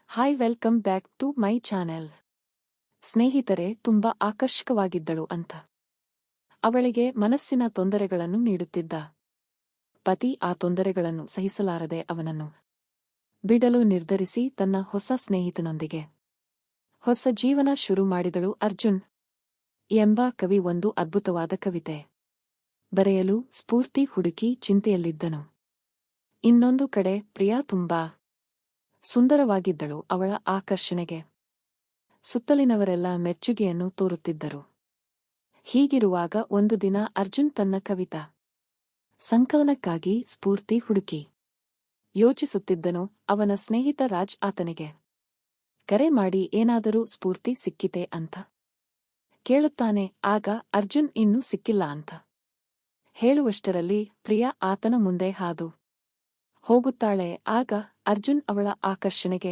Hi welcome back to my channel. ಸ್ನೇಹಿತರೆ ತುಂಬಾ ಆಕರ್ಷಕವಾಗಿದ್ದಳು ಅಂತ ಅವಳಿಗೆ ಮನಸ್ಸಿನ ತೊಂದರೆಗಳನ್ನು ನೀಡುತ್ತಿದ್ದ ಪತಿ ಆ ತೊಂದರೆಗಳನ್ನು ಸಹಿಸಲಾರದೆ ಅವನನ್ನು ಬಿಡಲು ನಿರ್ಧರಿಸಿ ತನ್ನ ಹೊಸ ಸ್ನೇಹಿತನೊಂದಿಗೆ ಹೊಸ ಜೀವನ ಶುರು ಮಾಡಿದಳು. ಅರ್ಜುನ್ ಎಂಬ ಕವಿ ಒಂದು ಅದ್ಭುತವಾದ ಕವಿತೆ ಬರೆಯಲು ಸ್ಫೂರ್ತಿ ಹುಡುಕಿ ಚಿಂತೆಯಲ್ಲಿದ್ದನು. ಇನ್ನೊಂದು ಕಡೆ ಪ್ರಿಯಾ ತುಂಬಾ ಸುಂದರವಾಗಿದ್ದಳು. ಅವಳ ಆಕರ್ಷಣೆಗೆ ಸುತ್ತಲಿನವರೆಲ್ಲ ಮೆಚ್ಚುಗೆಯನ್ನು ತೋರುತ್ತಿದ್ದರು. ಹೀಗಿರುವಾಗ ಒಂದು ದಿನ ಅರ್ಜುನ್ ತನ್ನ ಕವಿತಾ ಸಂಕಲನಕ್ಕಾಗಿ ಸ್ಫೂರ್ತಿ ಹುಡುಕಿ ಯೋಚಿಸುತ್ತಿದ್ದನು. ಅವನ ಸ್ನೇಹಿತ ರಾಜ್ ಆತನಿಗೆ ಕರೆ ಮಾಡಿ ಏನಾದರೂ ಸ್ಫೂರ್ತಿ ಸಿಕ್ಕಿತೆ ಅಂತ ಕೇಳುತ್ತಾನೆ. ಆಗ ಅರ್ಜುನ್ ಇನ್ನೂ ಸಿಕ್ಕಿಲ್ಲ ಅಂತ ಹೇಳುವಷ್ಟರಲ್ಲಿ ಪ್ರಿಯಾ ಆತನ ಮುಂದೆ ಹಾದು ಹೋಗುತ್ತಾಳೆ. ಆಗ ಅರ್ಜುನ್ ಅವಳ ಆಕರ್ಷಣೆಗೆ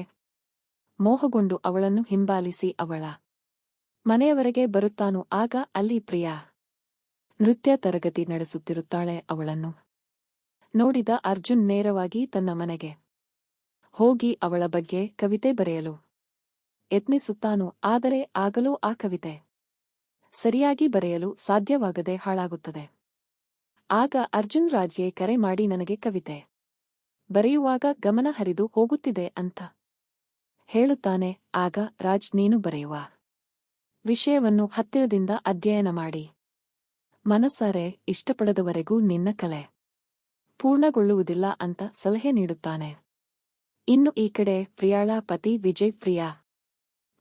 ಮೋಹಗೊಂಡು ಅವಳನ್ನು ಹಿಂಬಾಲಿಸಿ ಅವಳ ಮನೆಯವರೆಗೆ ಬರುತ್ತಾನು. ಆಗ ಅಲ್ಲಿ ಪ್ರಿಯಾ ನೃತ್ಯ ತರಗತಿ ನಡೆಸುತ್ತಿರುತ್ತಾಳೆ. ಅವಳನ್ನು ನೋಡಿದ ಅರ್ಜುನ್ ನೇರವಾಗಿ ತನ್ನ ಮನೆಗೆ ಹೋಗಿ ಅವಳ ಬಗ್ಗೆ ಕವಿತೆ ಬರೆಯಲು ಯತ್ನಿಸುತ್ತಾನು. ಆದರೆ ಆಗಲೂ ಆ ಕವಿತೆ ಸರಿಯಾಗಿ ಬರೆಯಲು ಸಾಧ್ಯವಾಗದೆ ಹಾಳಾಗುತ್ತದೆ. ಆಗ ಅರ್ಜುನ್ ರಾಜ್ಗೆ ಕರೆ ಮಾಡಿ ನನಗೆ ಕವಿತೆ ಬರೆಯುವಾಗ ಗಮನ ಹರಿದು ಹೋಗುತ್ತಿದೆ ಅಂತ ಹೇಳುತ್ತಾನೆ. ಆಗ ರಾಜ್ ನೀನು ಬರೆಯುವ ವಿಷಯವನ್ನು ಹತ್ತಿರದಿಂದ ಅಧ್ಯಯನ ಮಾಡಿ ಮನಸಾರೆ ಇಷ್ಟಪಡದವರೆಗೂ ನಿನ್ನ ಕಲೆ ಪೂರ್ಣಗೊಳ್ಳುವುದಿಲ್ಲ ಅಂತ ಸಲಹೆ ನೀಡುತ್ತಾನೆ. ಇನ್ನು ಈ ಕಡೆ ಪ್ರಿಯಾಳ ಪತಿ ವಿಜಯ್ ಪ್ರಿಯಾ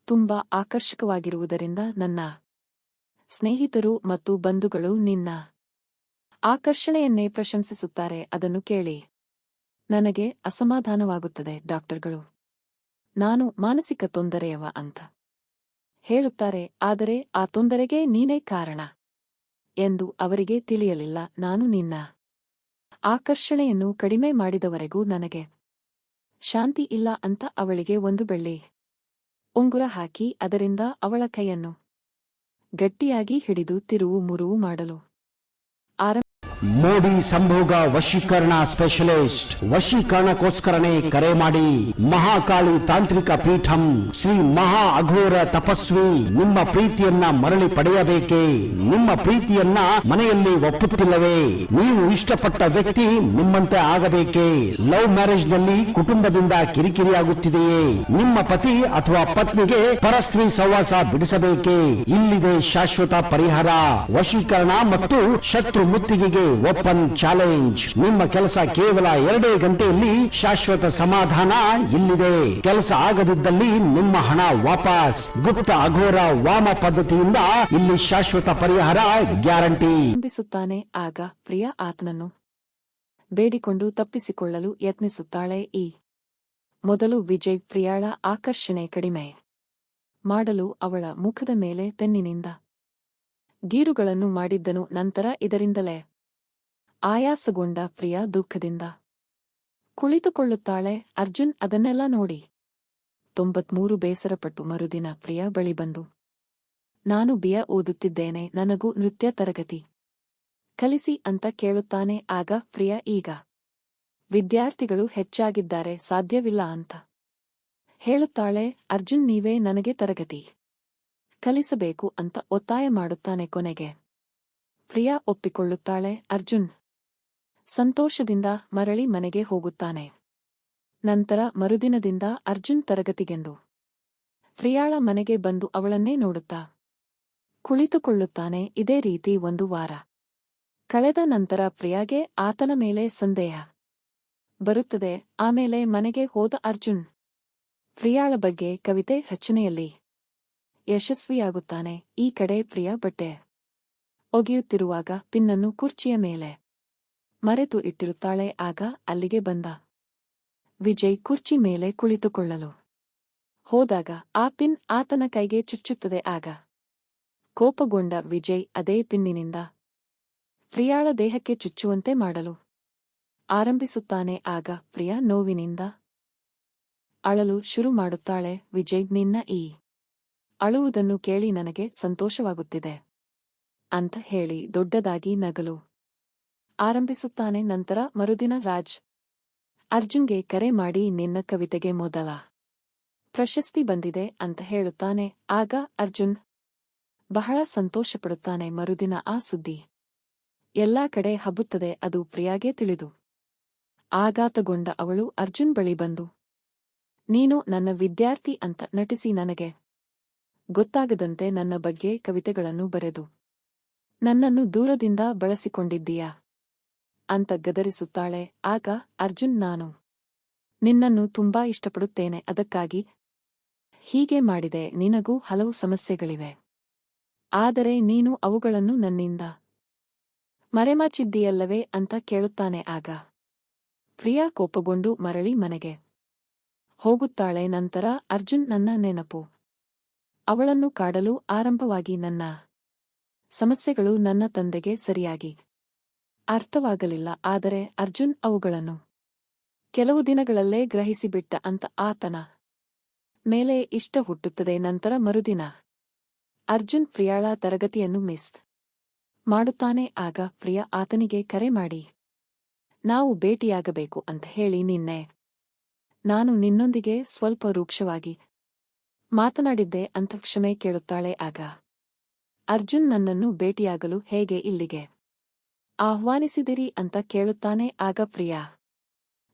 ತುಂಬಾ ಆಕರ್ಷಕವಾಗಿರುವುದರಿಂದ ನನ್ನ ಸ್ನೇಹಿತರು ಮತ್ತು ಬಂಧುಗಳು ನಿನ್ನ ಆಕರ್ಷಣೆಯನ್ನೇ ಪ್ರಶಂಸಿಸುತ್ತಾರೆ. ಅದನ್ನು ಕೇಳಿ ನನಗೆ ಅಸಮಾಧಾನವಾಗುತ್ತದೆ. ಡಾಕ್ಟರ್ಗಳು ನಾನು ಮಾನಸಿಕ ತೊಂದರೆಯವ ಅಂತ ಹೇಳುತ್ತಾರೆ. ಆದರೆ ಆ ತೊಂದರೆಗೆ ನೀನೇ ಕಾರಣ ಎಂದು ಅವರಿಗೆ ತಿಳಿಯಲಿಲ್ಲ. ನಾನು ನಿನ್ನ ಆಕರ್ಷಣೆಯನ್ನು ಕಡಿಮೆ ಮಾಡಿದವರೆಗೂ ನನಗೆ ಶಾಂತಿ ಇಲ್ಲ ಅಂತ ಅವಳಿಗೆ ಒಂದು ಬೆಳ್ಳಿ ಉಂಗುರ ಹಾಕಿ ಅದರಿಂದ ಅವಳ ಕೈಯನ್ನು ಗಟ್ಟಿಯಾಗಿ ಹಿಡಿದು ತಿರುವು ಮುರುವು ಮಾಡಲು ಮೋಡಿ ಸಂಭೋಗ ವಶೀಕರಣ ಸ್ಪೆಷಲಿಸ್ಟ್. ವಶೀಕರಣಕ್ಕೋಸ್ಕರನೇ ಕರೆ ಮಾಡಿ. ಮಹಾಕಾಳಿ ತಾಂತ್ರಿಕ ಪೀಠಂ ಶ್ರೀ ಮಹಾ ಅಘೋರ ತಪಸ್ವಿ. ನಿಮ್ಮ ಪ್ರೀತಿಯನ್ನ ಮರಳಿ ಪಡೆಯಬೇಕೇ? ನಿಮ್ಮ ಪ್ರೀತಿಯನ್ನ ಮನೆಯಲ್ಲಿ ಒಪ್ಪುತ್ತಿಲ್ಲವೇ? ನೀವು ಇಷ್ಟಪಟ್ಟ ವ್ಯಕ್ತಿ ನಿಮ್ಮಂತೆ ಆಗಬೇಕೇ? ಲವ್ ಮ್ಯಾರೇಜ್ ನಲ್ಲಿ ಕುಟುಂಬದಿಂದ ಕಿರಿಕಿರಿಯಾಗುತ್ತಿದೆಯೇ? ನಿಮ್ಮ ಪತಿ ಅಥವಾ ಪತ್ನಿಗೆ ಪರಸ್ತ್ರೀ ಸಹವಾಸ ಬಿಡಿಸಬೇಕೇ? ಇಲ್ಲಿದೆ ಶಾಶ್ವತ ಪರಿಹಾರ. ವಶೀಕರಣ ಮತ್ತು ಶತ್ರು ಮುತ್ತಿಗೆಗೆ ಓಪನ್ ಚಾಲೆಂಜ್. ನಿಮ್ಮ ಕೆಲಸ ಕೇವಲ 2 ಗಂಟೆಯಲ್ಲಿ ಶಾಶ್ವತ ಸಮಾಧಾನ ಇಲ್ಲಿದೆ. ಕೆಲಸ ಆಗದಿದ್ದಲ್ಲಿ ನಿಮ್ಮ ಹಣ ವಾಪಸ್. ಗುಪ್ತ ಅಘೋರ ವಾಮ ಪದ್ಧತಿಯಿಂದ ಇಲ್ಲಿ ಶಾಶ್ವತ ಪರಿಹಾರ ಗ್ಯಾರಂಟಿ. ನಂಬಿಸುತ್ತಾನೆ. ಆಗ ಪ್ರಿಯಾ ಆತನನ್ನು ಬೇಡಿಕೊಂಡು ತಪ್ಪಿಸಿಕೊಳ್ಳಲು ಯತ್ನಿಸುತ್ತಾಳೆ. ಈ ಮೊದಲು ವಿಜಯ್ ಪ್ರಿಯಾಳ ಆಕರ್ಷಣೆ ಕಡಿಮೆ ಮಾಡಲು ಅವಳ ಮುಖದ ಮೇಲೆ ಪೆನ್ನಿನಿಂದ ಗೀರುಗಳನ್ನು ಮಾಡಿದ್ದನು. ನಂತರ ಇದರಿಂದಲೇ ಆಯಾಸಗೊಂಡ ಪ್ರಿಯಾ ದುಃಖದಿಂದ ಕುಳಿತುಕೊಳ್ಳುತ್ತಾಳೆ. ಅರ್ಜುನ್ ಅದನ್ನೆಲ್ಲ ನೋಡಿ 93 ಬೇಸರಪಟ್ಟು ಮರುದಿನ ಪ್ರಿಯಾ ಬಳಿ ಬಂದು ನಾನು ಬಿಎ ಓದುತ್ತಿದ್ದೇನೆ, ನನಗೂ ನೃತ್ಯ ತರಗತಿ ಕಲಿಸಿ ಅಂತ ಕೇಳುತ್ತಾನೆ. ಆಗ ಪ್ರಿಯಾ ಈಗ ವಿದ್ಯಾರ್ಥಿಗಳು ಹೆಚ್ಚಾಗಿದ್ದಾರೆ, ಸಾಧ್ಯವಿಲ್ಲ ಅಂತ ಹೇಳುತ್ತಾಳೆ. ಅರ್ಜುನ್ ನೀವೇ ನನಗೆ ತರಗತಿ ಕಲಿಸಬೇಕು ಅಂತ ಒತ್ತಾಯ ಮಾಡುತ್ತಾನೆ. ಕೊನೆಗೆ ಪ್ರಿಯಾ ಒಪ್ಪಿಕೊಳ್ಳುತ್ತಾಳೆ. ಅರ್ಜುನ್ ಸಂತೋಷದಿಂದ ಮರಳಿ ಮನೆಗೆ ಹೋಗುತ್ತಾನೆ. ನಂತರ ಮರುದಿನದಿಂದ ಅರ್ಜುನ್ ತರಗತಿಗೆಂದು ಪ್ರಿಯಾಳ ಮನೆಗೆ ಬಂದು ಅವಳನ್ನೇ ನೋಡುತ್ತಾ ಕುಳಿತುಕೊಳ್ಳುತ್ತಾನೆ. ಇದೇ ರೀತಿ 1 ವಾರ ಕಳೆದ ನಂತರ ಪ್ರಿಯಾಗೆ ಆತನ ಮೇಲೆ ಸಂದೇಹ ಬರುತ್ತದೆ. ಆಮೇಲೆ ಮನೆಗೆ ಹೋದ ಅರ್ಜುನ್ ಪ್ರಿಯಾಳ ಬಗ್ಗೆ ಕವಿತೆ ರಚನೆಯಲ್ಲಿ ಯಶಸ್ವಿಯಾಗುತ್ತಾನೆ. ಈ ಕಡೆ ಪ್ರಿಯಾ ಬಟ್ಟೆ ಒಗೆಯುತ್ತಿರುವಾಗ ಪಿನ್ನನ್ನು ಕುರ್ಚಿಯ ಮೇಲೆ ಮರೆತು ಇಟ್ಟಿರುತ್ತಾಳೆ. ಆಗ ಅಲ್ಲಿಗೆ ಬಂದ ವಿಜಯ್ ಕುರ್ಚಿ ಮೇಲೆ ಕುಳಿತುಕೊಳ್ಳಲು ಹೋದಾಗ ಆ ಪಿನ್ ಆತನ ಕೈಗೆ ಚುಚ್ಚುತ್ತದೆ. ಆಗ ಕೋಪಗೊಂಡ ವಿಜಯ್ ಅದೇ ಪಿನ್ನಿನಿಂದ ಪ್ರಿಯಾಳ ದೇಹಕ್ಕೆ ಚುಚ್ಚುವಂತೆ ಮಾಡಲು ಆರಂಭಿಸುತ್ತಾನೆ. ಆಗ ಪ್ರಿಯಾ ನೋವಿನಿಂದ ಅಳಲು ಶುರು ಮಾಡುತ್ತಾಳೆ. ವಿಜಯ್ ನಿನ್ನ ಈ ಅಳುವುದನ್ನು ಕೇಳಿ ನನಗೆ ಸಂತೋಷವಾಗುತ್ತಿದೆ ಅಂತ ಹೇಳಿ ದೊಡ್ಡದಾಗಿ ನಗಲು ಆರಂಭಿಸುತ್ತಾನೆ. ನಂತರ ಮರುದಿನ ರಾಜ್ ಅರ್ಜುನ್ಗೆ ಕರೆ ಮಾಡಿ ನಿನ್ನ ಕವಿತೆಗೆ ಮೊದಲ ಪ್ರಶಸ್ತಿ ಬಂದಿದೆ ಅಂತ ಹೇಳುತ್ತಾನೆ. ಆಗ ಅರ್ಜುನ್ ಬಹಳ ಸಂತೋಷಪಡುತ್ತಾನೆ. ಮರುದಿನ ಆ ಸುದ್ದಿ ಎಲ್ಲಾ ಕಡೆ ಹಬ್ಬುತ್ತದೆ. ಅದು ಪ್ರಿಯಾಗೆ ತಿಳಿದು ಆಘಾತಗೊಂಡ ಅವಳು ಅರ್ಜುನ್ ಬಳಿ ಬಂದು, ನೀನು ನನ್ನ ವಿದ್ಯಾರ್ಥಿ ಅಂತ ನಟಿಸಿ ನನಗೆ ಗೊತ್ತಾಗದಂತೆ ನನ್ನ ಬಗ್ಗೆ ಕವಿತೆಗಳನ್ನು ಬರೆದು ನನ್ನನ್ನು ದೂರದಿಂದ ಬಳಸಿಕೊಂಡಿದ್ದೀಯಾ ಅಂತ ಗದರಿಸುತ್ತಾಳೆ. ಆಗ ಅರ್ಜುನ್, ನಾನು ನಿನ್ನನ್ನು ತುಂಬಾ ಇಷ್ಟಪಡುತ್ತೇನೆ, ಅದಕ್ಕಾಗಿ ಹೀಗೆ ಮಾಡಿದೆ. ನಿನಗೂ ಹಲವು ಸಮಸ್ಯೆಗಳಿವೆ, ಆದರೆ ನೀನು ಅವುಗಳನ್ನು ನನ್ನಿಂದ ಮರೆಮಾಚಿದ್ದೀಯಲ್ಲವೇ ಅಂತ ಕೇಳುತ್ತಾನೆ. ಆಗ ಪ್ರಿಯಾ ಕೋಪಗೊಂಡು ಮರಳಿ ಮನೆಗೆ ಹೋಗುತ್ತಾಳೆ. ನಂತರ ಅರ್ಜುನ್ ನನ್ನ ನೆನಪು ಅವಳನ್ನು ಕಾಡಲು ಆರಂಭವಾಗಿ ನನ್ನ ಸಮಸ್ಯೆಗಳು ನನ್ನ ತಂದೆಗೆ ಸರಿಯಾಗಿ ಅರ್ಥವಾಗಲಿಲ್ಲ. ಆದರೆ ಅರ್ಜುನ್ ಅವುಗಳನ್ನು ಕೆಲವು ದಿನಗಳಲ್ಲೇ ಗ್ರಹಿಸಿಬಿಟ್ಟ ಅಂತ ಆತನ ಮೇಲೆ ಇಷ್ಟ ಹುಟ್ಟುತ್ತದೆ. ನಂತರ ಮರುದಿನ ಅರ್ಜುನ್ ಪ್ರಿಯಾಳ ತರಗತಿಯನ್ನು ಮಿಸ್ ಮಾಡುತ್ತಾನೆ. ಆಗ ಪ್ರಿಯಾ ಆತನಿಗೆ ಕರೆ ಮಾಡಿ, ನಾವು ಭೇಟಿಯಾಗಬೇಕು ಅಂತ ಹೇಳಿ ನಿನ್ನೆ ನಾನು ನಿನ್ನೊಂದಿಗೆ ಸ್ವಲ್ಪ ರೂಕ್ಷವಾಗಿ ಮಾತನಾಡಿದ್ದೆ ಅಂತ ಕ್ಷಮೆ ಕೇಳುತ್ತಾಳೆ. ಆಗ ಅರ್ಜುನ್ ನನ್ನನ್ನು ಭೇಟಿಯಾಗಲು ಹೇಗೆ ಇಲ್ಲಿಗೆ ಆಹ್ವಾನಿಸಿದಿರಿ ಅಂತ ಕೇಳುತ್ತಾನೆ. ಆಗ ಪ್ರಿಯಾ,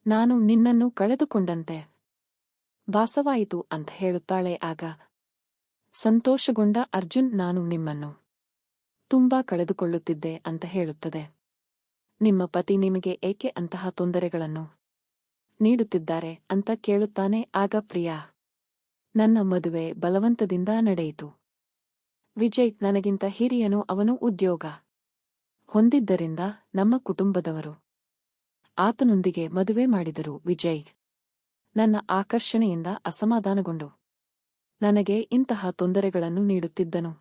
ನಾನು ನಿನ್ನನ್ನು ಕಳೆದುಕೊಂಡಂತೆ ಭಾಸವಾಯಿತು ಅಂತ ಹೇಳುತ್ತಾಳೆ. ಆಗ ಸಂತೋಷಗೊಂಡ ಅರ್ಜುನ್, ನಾನು ನಿಮ್ಮನ್ನು ತುಂಬಾ ಕಳೆದುಕೊಳ್ಳುತ್ತಿದ್ದೆ ಅಂತ ಹೇಳುತ್ತದೆ. ನಿಮ್ಮ ಪತಿ ನಿಮಗೆ ಏಕೆ ಅಂತಹ ತೊಂದರೆಗಳನ್ನು ನೀಡುತ್ತಿದ್ದಾರೆ ಅಂತ ಕೇಳುತ್ತಾನೆ. ಆಗ ಪ್ರಿಯಾ, ನನ್ನ ಮದುವೆ ಬಲವಂತದಿಂದ ನಡೆಯಿತು. ವಿಜಯ್ ನನಗಿಂತ ಹಿರಿಯನು, ಅವನು ಉದ್ಯೋಗ ಹೊಂದಿದ್ದರಿಂದ ನಮ್ಮ ಕುಟುಂಬದವರು ಆತನೊಂದಿಗೆ ಮದುವೆ ಮಾಡಿದರು. ವಿಜಯ್ ನನ್ನ ಆಕರ್ಷಣೆಯಿಂದ ಅಸಮಾಧಾನಗೊಂಡು ನನಗೆ ಇಂತಹ ತೊಂದರೆಗಳನ್ನು ನೀಡುತ್ತಿದ್ದನು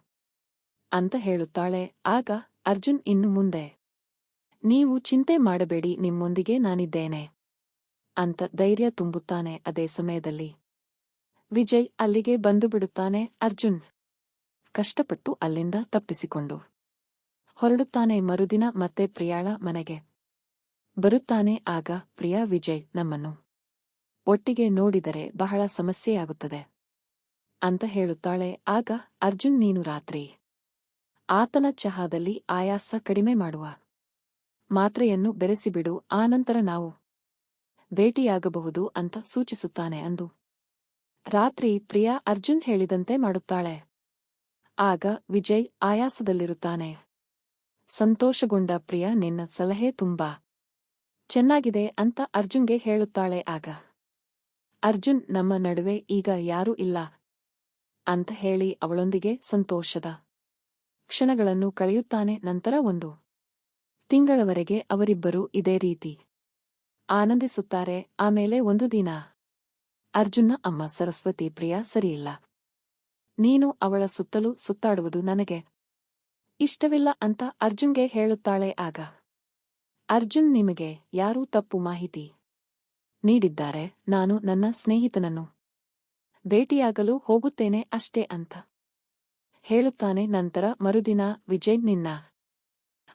ಅಂತ ಹೇಳುತ್ತಾಳೆ. ಆಗ ಅರ್ಜುನ್, ಇನ್ನು ಮುಂದೆ ನೀವು ಚಿಂತೆ ಮಾಡಬೇಡಿ, ನಿಮ್ಮೊಂದಿಗೆ ನಾನಿದ್ದೇನೆ ಅಂತ ಧೈರ್ಯ ತುಂಬುತ್ತಾನೆ. ಅದೇ ಸಮಯದಲ್ಲಿ ವಿಜಯ್ ಅಲ್ಲಿಗೆ ಬಂದುಬಿಡುತ್ತಾನೆ. ಅರ್ಜುನ್ ಕಷ್ಟಪಟ್ಟು ಅಲ್ಲಿಂದ ತಪ್ಪಿಸಿಕೊಂಡು ಹೊರಡುತ್ತಾನೆ. ಮರುದಿನ ಮತ್ತೆ ಪ್ರಿಯಾಳ ಮನೆಗೆ ಬರುತ್ತಾನೆ. ಆಗ ಪ್ರಿಯಾ, ವಿಜಯ್ ನಮ್ಮನ್ನು ಒಟ್ಟಿಗೆ ನೋಡಿದರೆ ಬಹಳ ಸಮಸ್ಯೆಯಾಗುತ್ತದೆ ಅಂತ ಹೇಳುತ್ತಾಳೆ. ಆಗ ಅರ್ಜುನ್, ನೀನು ರಾತ್ರಿ ಆತನ ಚಹಾದಲ್ಲಿ ಆಯಾಸ ಕಡಿಮೆ ಮಾಡುವ ಮಾತ್ರೆಯನ್ನು ಬೆರೆಸಿಬಿಡು, ಆನಂತರ ನಾವು ಭೇಟಿಯಾಗಬಹುದು ಅಂತ ಸೂಚಿಸುತ್ತಾನೆ. ಅಂದು ರಾತ್ರಿ ಪ್ರಿಯಾ ಅರ್ಜುನ್ ಹೇಳಿದಂತೆ ಮಾಡುತ್ತಾಳೆ. ಆಗ ವಿಜಯ್ ಆಯಾಸದಲ್ಲಿರುತ್ತಾನೆ. ಸಂತೋಷಗೊಂಡ ಪ್ರಿಯಾ, ನಿನ್ನ ಸಲಹೆ ತುಂಬಾ ಚೆನ್ನಾಗಿದೆ ಅಂತ ಅರ್ಜುನ್ಗೆ ಹೇಳುತ್ತಾಳೆ. ಆಗ ಅರ್ಜುನ್, ನಮ್ಮ ನಡುವೆ ಈಗ ಯಾರೂ ಇಲ್ಲ ಅಂತ ಹೇಳಿ ಅವಳೊಂದಿಗೆ ಸಂತೋಷದ ಕ್ಷಣಗಳನ್ನು ಕಳೆಯುತ್ತಾನೆ. ನಂತರ 1 ತಿಂಗಳವರೆಗೆ ಅವರಿಬ್ಬರೂ ಇದೇ ರೀತಿ ಆನಂದಿಸುತ್ತಾರೆ. ಆಮೇಲೆ ಒಂದು ದಿನ ಅರ್ಜುನ್ನ ಅಮ್ಮ ಸರಸ್ವತಿ, ಪ್ರಿಯಾ ಸರಿಯಿಲ್ಲ, ನೀನು ಅವಳ ಸುತ್ತಲೂ ಸುತ್ತಾಡುವುದು ನನಗೆ ಇಷ್ಟವಿಲ್ಲ ಅಂತ ಅರ್ಜುನ್ಗೆ ಹೇಳುತ್ತಾಳೆ. ಆಗ ಅರ್ಜುನ್, ನಿಮಗೆ ಯಾರೂ ತಪ್ಪು ಮಾಹಿತಿ ನೀಡಿದ್ದಾರೆ, ನಾನು ನನ್ನ ಸ್ನೇಹಿತನನ್ನು ಭೇಟಿಯಾಗಲು ಹೋಗುತ್ತೇನೆ ಅಷ್ಟೇ ಅಂತ ಹೇಳುತ್ತಾನೆ. ನಂತರ ಮರುದಿನ ವಿಜಯ್, ನಿನ್ನ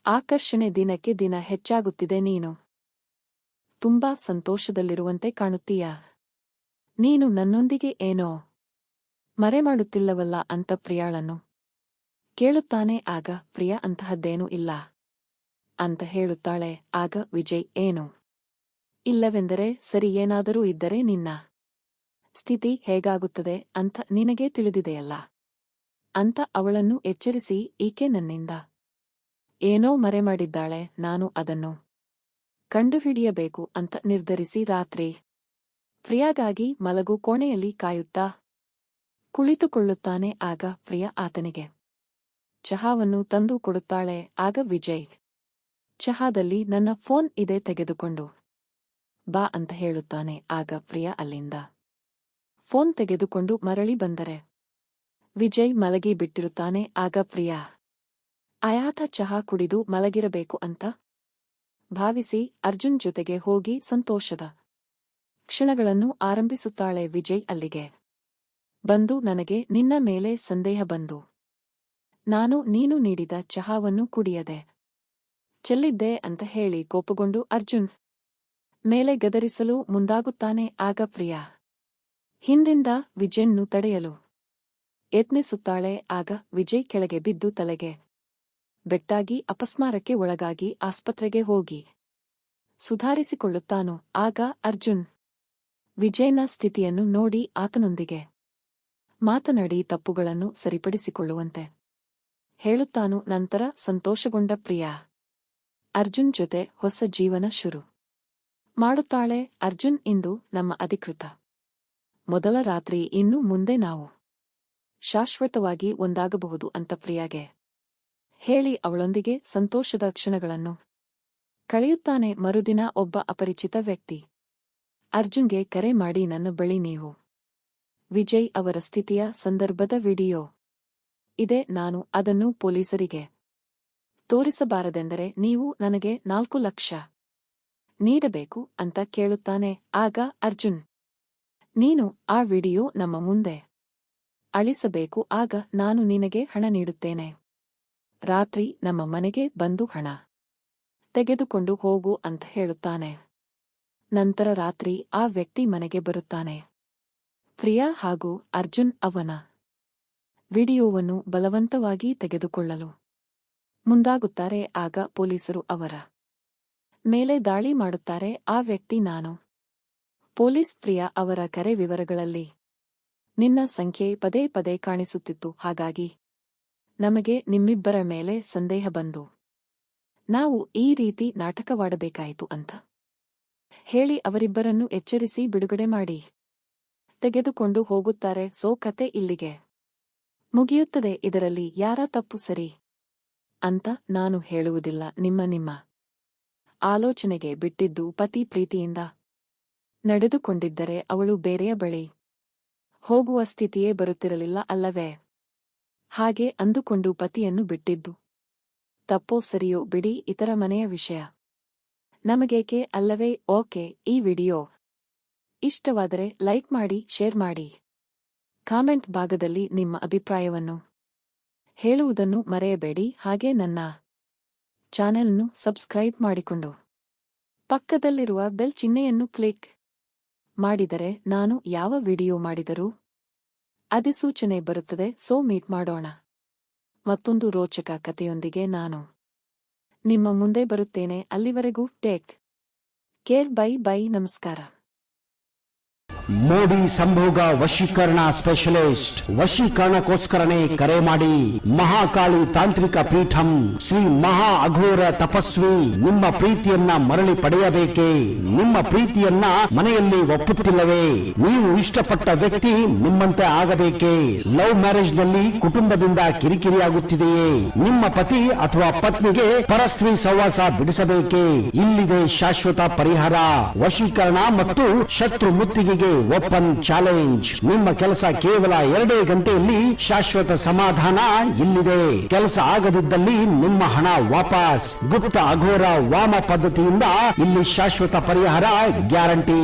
ಆಕರ್ಷಣೆ ದಿನಕ್ಕೆ ದಿನ ಹೆಚ್ಚಾಗುತ್ತಿದೆ, ನೀನು ತುಂಬಾ ಸಂತೋಷದಲ್ಲಿರುವಂತೆ ಕಾಣುತ್ತೀಯಾ, ನೀನು ನನ್ನೊಂದಿಗೆ ಏನೋ ಮರೆಮಾಡುತ್ತಿಲ್ಲವಲ್ಲ ಅಂತ ಪ್ರಿಯಾಳನ್ನು ಕೇಳುತ್ತಾನೆ. ಆಗ ಪ್ರಿಯಾ, ಅಂತಹದ್ದೇನೂ ಇಲ್ಲ ಅಂತ ಹೇಳುತ್ತಾಳೆ. ಆಗ ವಿಜಯ್, ಏನು ಇಲ್ಲವೆಂದರೆ ಸರಿ, ಏನಾದರೂ ಇದ್ದರೆ ನಿನ್ನ ಸ್ಥಿತಿ ಹೇಗಾಗುತ್ತದೆ ಅಂತ ನಿನಗೆ ತಿಳಿದಿದೆಯಲ್ಲ ಅಂತ ಅವಳನ್ನು ಎಚ್ಚರಿಸಿ, ಈಕೆ ನನ್ನಿಂದ ಏನೋ ಮರೆಮಾಡಿದ್ದಾಳೆ, ನಾನು ಅದನ್ನು ಕಂಡುಹಿಡಿಯಬೇಕು ಅಂತ ನಿರ್ಧರಿಸಿ ರಾತ್ರಿ ಪ್ರಿಯಾಗಾಗಿ ಮಲಗು ಕೋಣೆಯಲ್ಲಿ ಕಾಯುತ್ತಾ ಕುಳಿತುಕೊಳ್ಳುತ್ತಾನೆ. ಆಗ ಪ್ರಿಯಾ ಆತನಿಗೆ ಚಹಾವನ್ನು ತಂದು ಕೊಡುತ್ತಾಳೆ. ಆಗ ವಿಜಯ್, ಚಹಾದಲ್ಲಿ ನನ್ನ ಫೋನ್ ಇದೆ, ತೆಗೆದುಕೊಂಡು ಬಾ ಅಂತ ಹೇಳುತ್ತಾನೆ. ಆಗ ಪ್ರಿಯಾ ಅಲ್ಲಿಂದ ಫೋನ್ ತೆಗೆದುಕೊಂಡು ಮರಳಿ ಬಂದರೆ ವಿಜಯ್ ಮಲಗಿ ಬಿಟ್ಟಿರುತ್ತಾನೆ. ಆಗ ಪ್ರಿಯಾ ಆಯಾತ ಚಹಾ ಕುಡಿದು ಮಲಗಿರಬೇಕು ಅಂತ ಭಾವಿಸಿ ಅರ್ಜುನ್ ಜೊತೆಗೆ ಹೋಗಿ ಸಂತೋಷದ ಕ್ಷಣಗಳನ್ನು ಆರಂಭಿಸುತ್ತಾಳೆ. ವಿಜಯ್ ಅಲ್ಲಿಗೆ ಬಂದು, ನನಗೆ ನಿನ್ನ ಮೇಲೆ ಸಂದೇಹ ಬಂದು ನಾನು ನೀನು ನೀಡಿದ ಚಹಾವನ್ನು ಕುಡಿಯದೆ ಚೆಲ್ಲಿದ್ದೆ ಅಂತ ಹೇಳಿ ಕೋಪಗೊಂಡು ಅರ್ಜುನ್ ಮೇಲೆ ಗದರಿಸಲು ಮುಂದಾಗುತ್ತಾನೆ. ಆಗ ಪ್ರಿಯಾ ಹಿಂದಿಂದ ವಿಜಯ್ನು ತಡೆಯಲು ಯತ್ನಿಸುತ್ತಾಳೆ. ಆಗ ವಿಜಯ್ ಕೆಳಗೆ ಬಿದ್ದು ತಲೆಗೆ ಬೆಟ್ಟಾಗಿ ಅಪಸ್ಮಾರಕ್ಕೆ ಒಳಗಾಗಿ ಆಸ್ಪತ್ರೆಗೆ ಹೋಗಿ ಸುಧಾರಿಸಿಕೊಳ್ಳುತ್ತಾನು. ಆಗ ಅರ್ಜುನ್ ವಿಜಯ್ನ ಸ್ಥಿತಿಯನ್ನು ನೋಡಿ ಆತನೊಂದಿಗೆ ಮಾತನಾಡಿ ತಪ್ಪುಗಳನ್ನು ಸರಿಪಡಿಸಿಕೊಳ್ಳುವಂತೆ ಹೇಳುತ್ತಾನು. ನಂತರ ಸಂತೋಷಗೊಂಡ ಪ್ರಿಯಾ ಅರ್ಜುನ್ ಜೊತೆ ಹೊಸ ಜೀವನ ಶುರು ಮಾಡುತ್ತಾಳೆ. ಅರ್ಜುನ್, ಇಂದು ನಮ್ಮ ಅಧಿಕೃತ ಮೊದಲ ರಾತ್ರಿ. ಇನ್ನು ಮುಂದೆ ನಾವು ಶಾಶ್ವತವಾಗಿ ಒಂದಾಗಬಹುದು ಅಂತ ಪ್ರಿಯಾಗೆ ಹೇಳಿ ಅವಳೊಂದಿಗೆ ಸಂತೋಷದ ಕ್ಷಣಗಳನ್ನು ಕಳೆಯುತ್ತಾನೆ. ಮರುದಿನ ಒಬ್ಬ ಅಪರಿಚಿತ ವ್ಯಕ್ತಿ ಅರ್ಜುನ್ಗೆ ಕರೆ ಮಾಡಿ, ನನ್ನ ಬಳಿ ನೀವು ವಿಜಯ್ ಅವರ ಸ್ಥಿತಿಯ ಸಂದರ್ಭದ ವಿಡಿಯೋ ಇದೆ, ನಾನು ಅದನ್ನು ಪೊಲೀಸರಿಗೆ ತೋರಿಸಬಾರದೆಂದರೆ ನೀವು ನನಗೆ 4 ಲಕ್ಷ ನೀಡಬೇಕು ಅಂತ ಕೇಳುತ್ತಾನೆ. ಆಗ ಅರ್ಜುನ್, ನೀನು ಆ ವಿಡಿಯೋ ನಮ್ಮ ಮುಂದೆ ಅಳಿಸಬೇಕು, ಆಗ ನಾನು ನಿನಗೆ ಹಣ ನೀಡುತ್ತೇನೆ. ರಾತ್ರಿ ನಮ್ಮ ಮನೆಗೆ ಬಂದು ಹಣ ತೆಗೆದುಕೊಂಡು ಹೋಗು ಅಂತ ಹೇಳುತ್ತಾನೆ. ನಂತರ ರಾತ್ರಿ ಆ ವ್ಯಕ್ತಿ ಮನೆಗೆ ಬರುತ್ತಾನೆ. ಪ್ರಿಯಾ ಹಾಗೂ ಅರ್ಜುನ್ ಅವನ ವಿಡಿಯೋವನ್ನು ಬಲವಂತವಾಗಿ ತೆಗೆದುಕೊಳ್ಳಲು ಮುಂದಾಗುತ್ತಾರೆ. ಆಗ ಪೊಲೀಸರು ಅವರ ಮೇಲೆ ದಾಳಿ ಮಾಡುತ್ತಾರೆ. ಆ ವ್ಯಕ್ತಿ, ನಾನು ಪೊಲೀಸ್. ಪ್ರಿಯಾ ಅವರ ಕರೆ ವಿವರಗಳಲ್ಲಿ ನಿನ್ನ ಸಂಖ್ಯೆ ಪದೇ ಪದೇ ಕಾಣಿಸುತ್ತಿತ್ತು, ಹಾಗಾಗಿ ನಮಗೆ ನಿಮ್ಮಿಬ್ಬರ ಮೇಲೆ ಸಂದೇಹ ಬಂದು ನಾವು ಈ ರೀತಿ ನಾಟಕವಾಡಬೇಕಾಯಿತು ಅಂತ ಹೇಳಿ ಅವರಿಬ್ಬರನ್ನು ಎಚ್ಚರಿಸಿ ಬಿಡುಗಡೆ ಮಾಡಿ ತೆಗೆದುಕೊಂಡು ಹೋಗುತ್ತಾರೆ. ಸೋ ಕತೆ ಇಲ್ಲಿಗೆ ಮುಗಿಯುತ್ತದೆ. ಇದರಲ್ಲಿ ಯಾರ ತಪ್ಪು ಸರಿ ಅಂತ ನಾನು ಹೇಳುವುದಿಲ್ಲ, ನಿಮ್ಮ ಆಲೋಚನೆಗೆ ಬಿಟ್ಟಿದ್ದು. ಪತಿ ಪ್ರೀತಿಯಿಂದ ನಡೆದುಕೊಂಡಿದ್ದರೆ ಅವಳು ಬೇರೆಯ ಬಳಿ ಹೋಗುವ ಸ್ಥಿತಿಯೇ ಬರುತ್ತಿರಲಿಲ್ಲ ಅಲ್ಲವೇ? ಹಾಗೆ ಅಂದುಕೊಂಡು ಪತಿಯನ್ನು ಬಿಟ್ಟಿದ್ದು ತಪ್ಪೋ ಸರಿಯೋ ಬಿಡಿ, ಇತರ ಮನೆಯ ವಿಷಯ ನಮಗೇಕೆ ಅಲ್ಲವೇ? ಓಕೆ, ಈ ವಿಡಿಯೋ ಇಷ್ಟವಾದರೆ ಲೈಕ್ ಮಾಡಿ, ಶೇರ್ ಮಾಡಿ, ಕಾಮೆಂಟ್ ಭಾಗದಲ್ಲಿ ನಿಮ್ಮ ಅಭಿಪ್ರಾಯವನ್ನು ಹೇಳುವುದನ್ನು ಮರೆಯಬೇಡಿ. ಹಾಗೆ ನನ್ನ ಚಾನೆಲ್ನ್ನು ಸಬ್ಸ್ಕ್ರೈಬ್ ಮಾಡಿಕೊಂಡು ಪಕ್ಕದಲ್ಲಿರುವ ಬೆಲ್ ಚಿಹ್ನೆಯನ್ನು ಕ್ಲಿಕ್ ಮಾಡಿದರೆ ನಾನು ಯಾವ ವಿಡಿಯೋ ಮಾಡಿದರೂ ಅಧಿಸೂಚನೆ ಬರುತ್ತದೆ. ಸೋ ಮೀಟ್ ಮಾಡೋಣ ಮತ್ತೊಂದು ರೋಚಕ ಕಥೆಯೊಂದಿಗೆ. ನಾನು ನಿಮ್ಮ ಮುಂದೆ ಬರುತ್ತೇನೆ. ಅಲ್ಲಿವರೆಗೂ ಟೇಕ್ ಕೇರ್. ಬೈ. ನಮಸ್ಕಾರ. ಮೋಡಿ ಸಂಭೋಗ ವಶೀಕರಣ ಸ್ಪೆಷಲಿಸ್ಟ್. ವಶೀಕರಣಕ್ಕೋಸ್ಕರನೇ ಕರೆ ಮಾಡಿ. ಮಹಾಕಾಳಿ ತಾಂತ್ರಿಕ ಪೀಠಂ ಶ್ರೀ ಮಹಾ ಅಘೋರ ತಪಸ್ವಿ ನಿಮ್ಮ ಪ್ರೀತಿಯನ್ನ ಮರಳಿ ಪಡೆಯಬೇಕೇ? ನಿಮ್ಮ ಪ್ರೀತಿಯನ್ನ ಮನೆಯಲ್ಲಿ ಒಪ್ಪುತ್ತಿಲ್ಲವೇ? ನೀವು ಇಷ್ಟಪಟ್ಟ ವ್ಯಕ್ತಿ ನಿಮ್ಮಂತೆ ಆಗಬೇಕೇ? ಲವ್ ಮ್ಯಾರೇಜ್ ನಲ್ಲಿ ಕುಟುಂಬದಿಂದ ಕಿರಿಕಿರಿಯಾಗುತ್ತಿದೆಯೇ? ನಿಮ್ಮ ಪತಿ ಅಥವಾ ಪತ್ನಿಗೆ ಪರಸ್ತ್ರೀ ಸಹವಾಸ ಬಿಡಿಸಬೇಕೇ? ಇಲ್ಲಿದೆ ಶಾಶ್ವತ ಪರಿಹಾರ. ವಶೀಕರಣ ಮತ್ತು ಶತ್ರು ಮುತ್ತಿಗೆಗೆ ಓಪನ್ ಚಾಲೆಂಜ್. ನಿಮ್ಮ ಕೆಲಸ ಕೇವಲ 2 ಗಂಟೆಯಲ್ಲಿ ಶಾಶ್ವತ ಸಮಾಧಾನ ಇಲ್ಲಿದೆ. ಕೆಲಸ ಆಗದಿದ್ದಲ್ಲಿ ನಿಮ್ಮ ಹಣ ವಾಪಸ್. ಗುಪ್ತ ಅಘೋರ ವಾಮ ಪದ್ಧತಿಯಿಂದ ಇಲ್ಲಿ ಶಾಶ್ವತ ಪರಿಹಾರ ಗ್ಯಾರಂಟಿ.